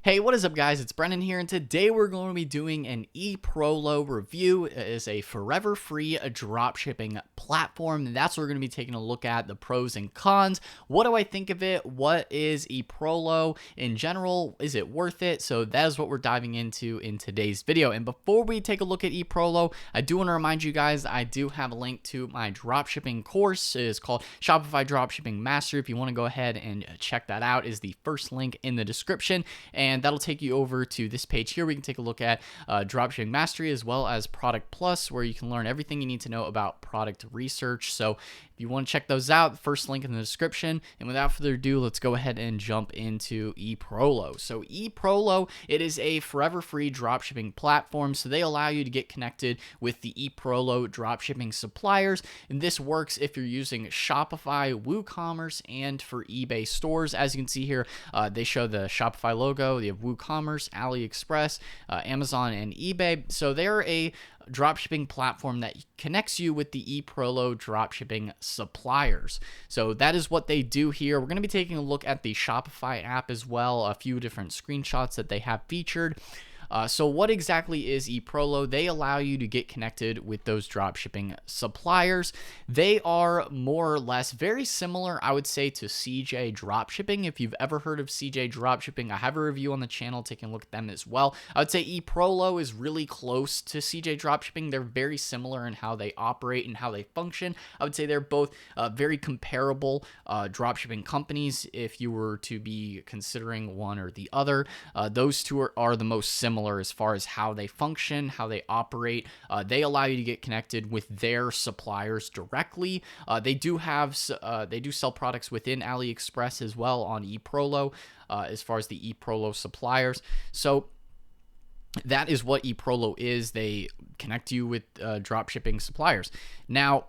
Hey, what is up, guys? It's Brennan here, and today we're going to be doing an Eprolo review. It is a forever free dropshipping platform. That's what we're going to be taking a look at, the pros and cons. What do I think of it? What is Eprolo in general? Is it worth it? So that is what we're diving into in today's video. And before we take a look at Eprolo, I do want to remind you guys, I do have a link to my dropshipping course. It is called Shopify Dropshipping Master. If you want to go ahead and check that out, is the first link in the description. And that'll take you over to this page here. We can take a look at dropshipping mastery as well as product plus, where you can learn everything you need to know about product research. So if you want to check those out, the first link in the description. And without further ado, let's go ahead and jump into Eprolo. So Eprolo, it is a forever free dropshipping platform. So they allow you to get connected with the Eprolo dropshipping suppliers. And this works if you're using Shopify, WooCommerce, and for eBay stores. As you can see here, they show the Shopify logo. They have WooCommerce, AliExpress, Amazon, and eBay. So they're a dropshipping platform that connects you with the Eprolo dropshipping suppliers. So that is what they do here. We're going to be taking a look at the Shopify app as well, a few different screenshots that they have featured. So what exactly is Eprolo? They allow you to get connected with those dropshipping suppliers. They are more or less very similar, I would say, to CJ Dropshipping. If you've ever heard of CJ Dropshipping, I have a review on the channel taking a look at them as well. I would say Eprolo is really close to CJ Dropshipping. They're very similar in how they operate and how they function. I would say they're both very comparable dropshipping companies if you were to be considering one or the other. Those two are the most similar as far as how they function, how they operate. They allow you to get connected with their suppliers directly. They do sell products within AliExpress as well on Eprolo, as far as the Eprolo suppliers. So that is what Eprolo is. They connect you with dropshipping suppliers. Now,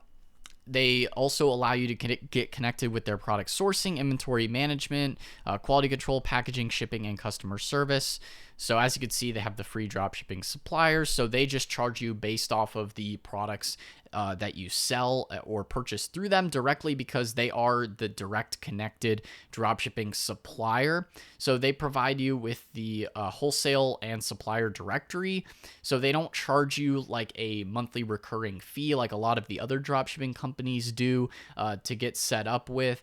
they also allow you to get connected with their product sourcing, inventory management, quality control, packaging, shipping, and customer service. So as you can see, they have the free dropshipping suppliers. So they just charge you based off of the products that you sell or purchase through them directly, because they are the direct connected dropshipping supplier. So they provide you with the wholesale and supplier directory. So they don't charge you like a monthly recurring fee like a lot of the other dropshipping companies do to get set up with.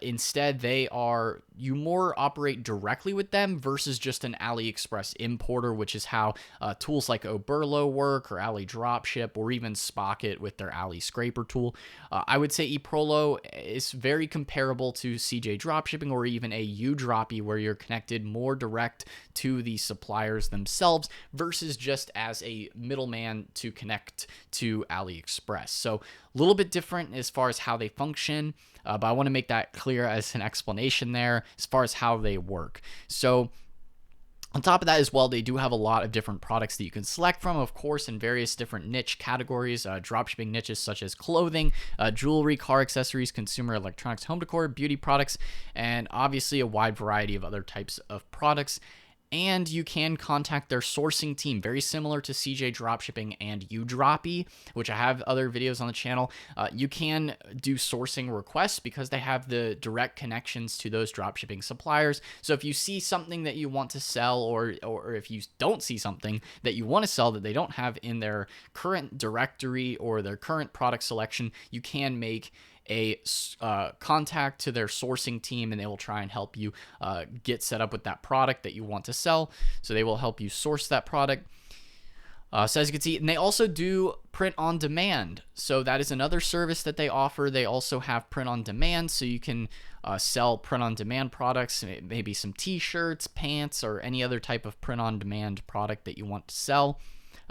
Instead, you more operate directly with them versus just an AliExpress importer, which is how tools like Eprolo work, or Ali Dropship, or even Spocket with their Ali Scraper tool. I would say Eprolo is very comparable to CJ Dropshipping or even a Udroppy, where you're connected more direct to the suppliers themselves versus just as a middleman to connect to AliExpress. So a little bit different as far as how they function, but I want to make that clear as an explanation there as far as how they work. So on top of that as well, they do have a lot of different products that you can select from, of course, in various different niche categories, dropshipping niches such as clothing, jewelry, car accessories, consumer electronics, home decor, beauty products, and obviously a wide variety of other types of products. And you can contact their sourcing team, very similar to CJ Dropshipping and Udroppy, which I have other videos on the channel. You can do sourcing requests because they have the direct connections to those dropshipping suppliers. So if you see something that you want to sell, or if you don't see something that you want to sell that they don't have in their current directory or their current product selection, you can make a contact to their sourcing team, and they will try and help you get set up with that product that you want to sell. So they will help you source that product. So as you can see, and they also do print on demand. So that is another service that they offer. They also have print on demand, so you can sell print on demand products, maybe some t-shirts, pants, or any other type of print on demand product that you want to sell.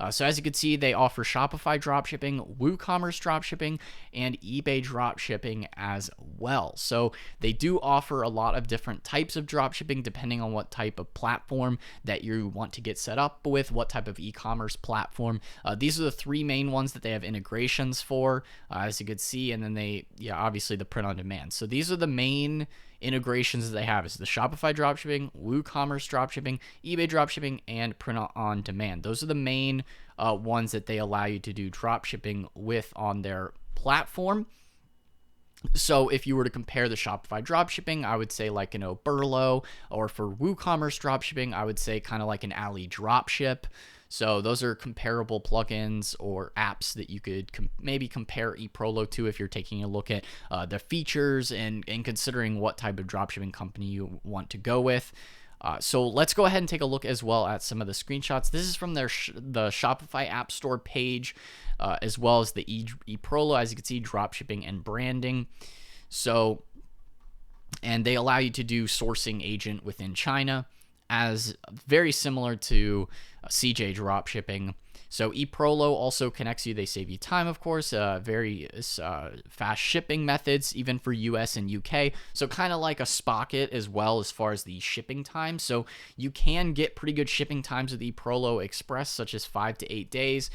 So as you can see, they offer Shopify dropshipping, WooCommerce dropshipping, and eBay dropshipping as well. So they do offer a lot of different types of dropshipping depending on what type of platform that you want to get set up with, what type of e-commerce platform. These are the three main ones that they have integrations for, as you can see, and then obviously the print on demand. So these are the main integrations that they have, is the Shopify dropshipping, WooCommerce dropshipping, eBay dropshipping, and print on demand. Those are the main ones that they allow you to do dropshipping with on their platform. So if you were to compare the Shopify dropshipping, I would say like an Eprolo, or for WooCommerce dropshipping, I would say kind of like an Ali dropship. So those are comparable plugins or apps that you could maybe compare Eprolo to if you're taking a look at the features and considering what type of dropshipping company you want to go with. So let's go ahead and take a look as well at some of the screenshots. This is from the Shopify App Store page, as well as the Eprolo, as you can see, dropshipping and branding. So, and they allow you to do sourcing agent within China, as very similar to CJ dropshipping. So Eprolo also connects you. They save you time, of course, very fast shipping methods, even for US and UK. So kind of like a Spocket as well as far as the shipping time. So you can get pretty good shipping times with Eprolo Express, such as 5 to 8 days.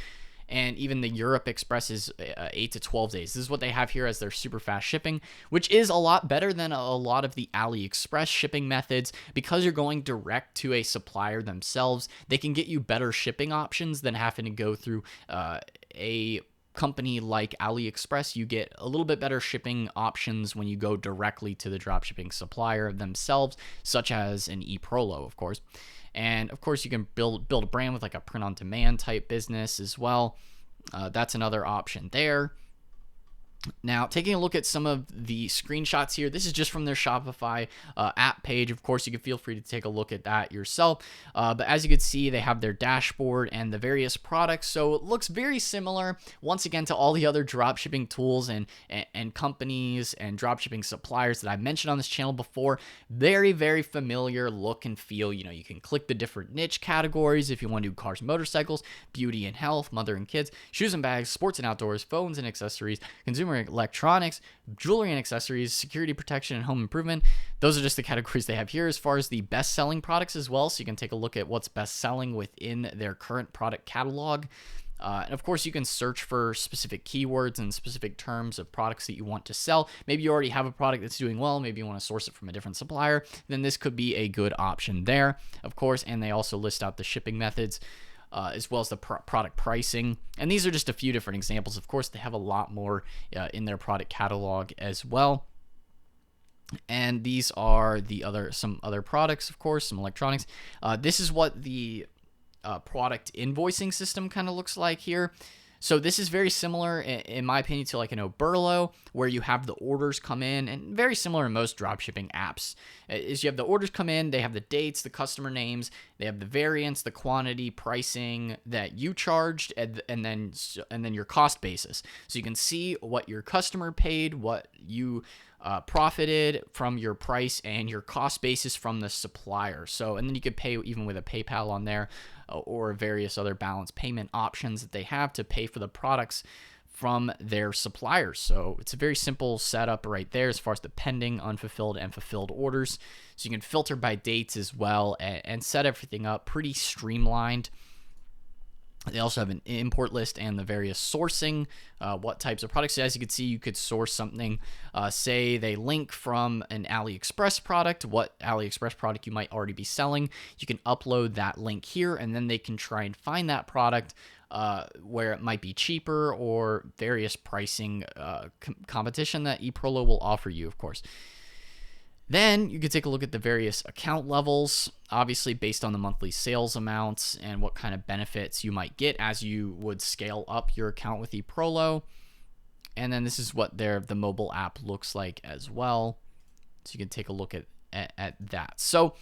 And even the Europe Express is 8 to 12 days. This is what they have here as their super fast shipping, which is a lot better than a lot of the AliExpress shipping methods. Because you're going direct to a supplier themselves, they can get you better shipping options than having to go through a company like AliExpress. You get a little bit better shipping options when you go directly to the dropshipping supplier themselves, such as an Eprolo, of course. And of course, you can build a brand with like a print-on-demand type business as well. That's another option there. Now, taking a look at some of the screenshots here, this is just from their Shopify app page. Of course, you can feel free to take a look at that yourself. But as you can see, they have their dashboard and the various products. So it looks very similar, once again, to all the other dropshipping tools and companies and dropshipping suppliers that I mentioned on this channel before. Very, very familiar look and feel. You know, you can click the different niche categories if you want to do cars and motorcycles, beauty and health, mother and kids, shoes and bags, sports and outdoors, phones and accessories, consumer electronics, jewelry and accessories, security protection, and home improvement. Those are just the categories they have here as far as the best-selling products as well. So you can take a look at what's best-selling within their current product catalog. And of course, you can search for specific keywords and specific terms of products that you want to sell. Maybe you already have a product that's doing well. Maybe you want to source it from a different supplier. Then this could be a good option there, of course. And they also list out the shipping methods, as well as the product pricing. And these are just a few different examples. Of course, they have a lot more in their product catalog as well. And these are some other products, of course, some electronics. This is what the product invoicing system kind of looks like here. So this is very similar, in my opinion, to like an Eprolo, where you have the orders come in, and very similar in most dropshipping apps. Is you have the orders come in, they have the dates, the customer names, they have the variance, the quantity, pricing that you charged, and then your cost basis. So you can see what your customer paid, what you profited from your price, and your cost basis from the supplier. So, and then you could pay even with a PayPal on there, or various other balance payment options that they have to pay for the products from their suppliers. So it's a very simple setup right there as far as the pending, unfulfilled, and fulfilled orders. So you can filter by dates as well and set everything up pretty streamlined. They also have an import list and the various sourcing, what types of products. So as you can see, you could source something, say they link from an AliExpress product, what AliExpress product you might already be selling. You can upload that link here, and then they can try and find that product where it might be cheaper, or various pricing competition that Eprolo will offer you, of course. Then you can take a look at the various account levels, obviously based on the monthly sales amounts and what kind of benefits you might get as you would scale up your account with Eprolo. And then this is what the mobile app looks like as well. So you can take a look at that. So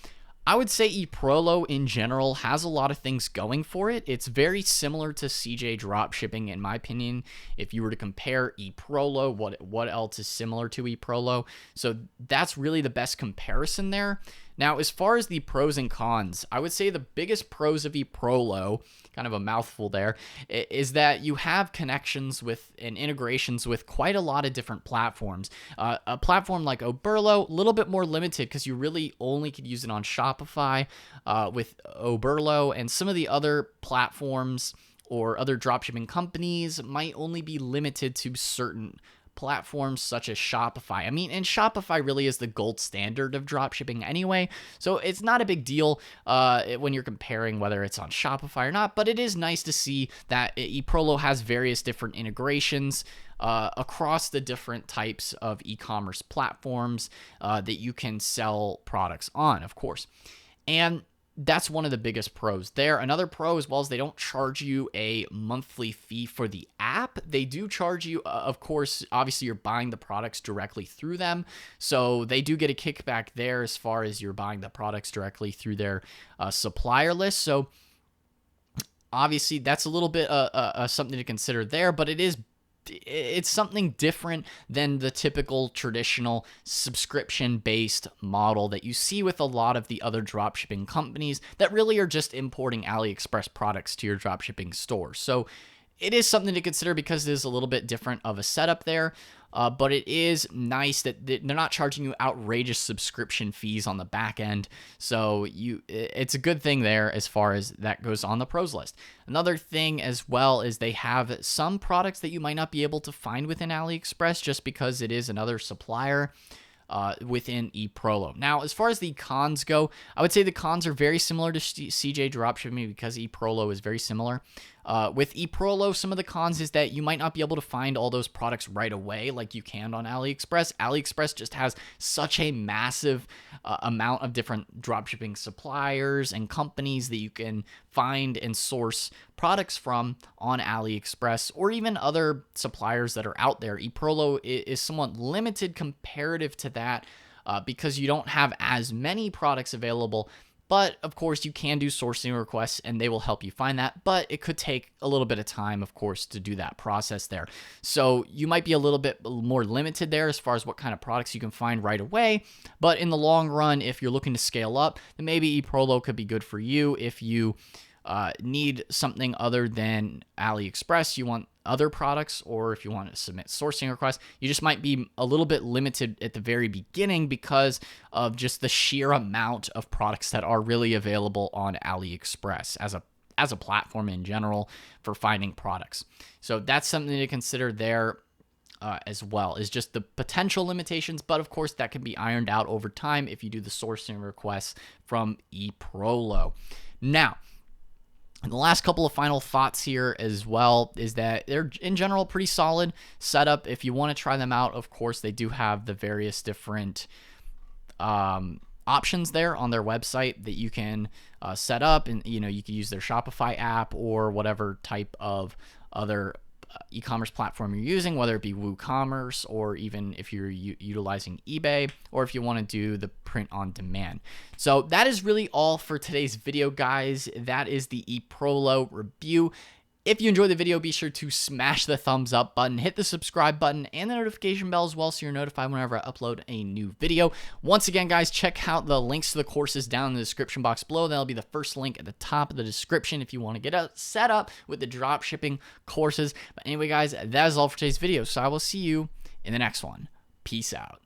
I would say Eprolo in general has a lot of things going for it. It's very similar to CJ dropshipping, in my opinion. If you were to compare Eprolo, what else is similar to Eprolo? So that's really the best comparison there. Now, as far as the pros and cons, I would say the biggest pros of Eprolo, kind of a mouthful there, is that you have connections with and integrations with quite a lot of different platforms. A platform like Eprolo, a little bit more limited because you really only could use it on Shopify with Eprolo, and some of the other platforms or other dropshipping companies might only be limited to certain platforms such as Shopify. I mean, and Shopify really is the gold standard of dropshipping anyway, so it's not a big deal when you're comparing whether it's on Shopify or not, but it is nice to see that Eprolo has various different integrations across the different types of e-commerce platforms that you can sell products on, of course. And that's one of the biggest pros there. Another pro as well is they don't charge you a monthly fee for the app. They do charge you, of course, obviously you're buying the products directly through them. So they do get a kickback there as far as you're buying the products directly through their supplier list. So obviously that's a little bit something to consider there, but it's something different than the typical traditional subscription-based model that you see with a lot of the other dropshipping companies that really are just importing AliExpress products to your dropshipping store. So it is something to consider because it is a little bit different of a setup there. But it is nice that they're not charging you outrageous subscription fees on the back end. So it's a good thing there as far as that goes on the pros list. Another thing as well is they have some products that you might not be able to find within AliExpress just because it is another supplier within Eprolo. Now, as far as the cons go, I would say the cons are very similar to CJ Dropshipping because Eprolo is very similar. With Eprolo, some of the cons is that you might not be able to find all those products right away like you can on AliExpress. AliExpress just has such a massive amount of different dropshipping suppliers and companies that you can find and source products from on AliExpress or even other suppliers that are out there. Eprolo is somewhat limited comparative to that because you don't have as many products available. But, of course, you can do sourcing requests, and they will help you find that. But it could take a little bit of time, of course, to do that process there. So you might be a little bit more limited there as far as what kind of products you can find right away. But in the long run, if you're looking to scale up, then maybe Eprolo could be good for you. If you need something other than AliExpress, you want other products, or if you want to submit sourcing requests, you just might be a little bit limited at the very beginning because of just the sheer amount of products that are really available on AliExpress as a platform in general for finding products. So that's something to consider there as well, is just the potential limitations, but of course that can be ironed out over time if you do the sourcing requests from Eprolo. Now, and the last couple of final thoughts here as well is that they're in general pretty solid setup. If you want to try them out, of course, they do have the various different options there on their website that you can set up, and you can use their Shopify app or whatever type of other e-commerce platform you're using, whether it be WooCommerce or even if you're utilizing eBay or if you want to do the print on demand. So that is really all for today's video, guys. That is the Eprolo review. If you enjoyed the video, be sure to smash the thumbs up button, hit the subscribe button, and the notification bell as well so you're notified whenever I upload a new video. Once again, guys, check out the links to the courses down in the description box below. That'll be the first link at the top of the description if you want to get set up with the dropshipping courses. But anyway, guys, that is all for today's video, so I will see you in the next one. Peace out.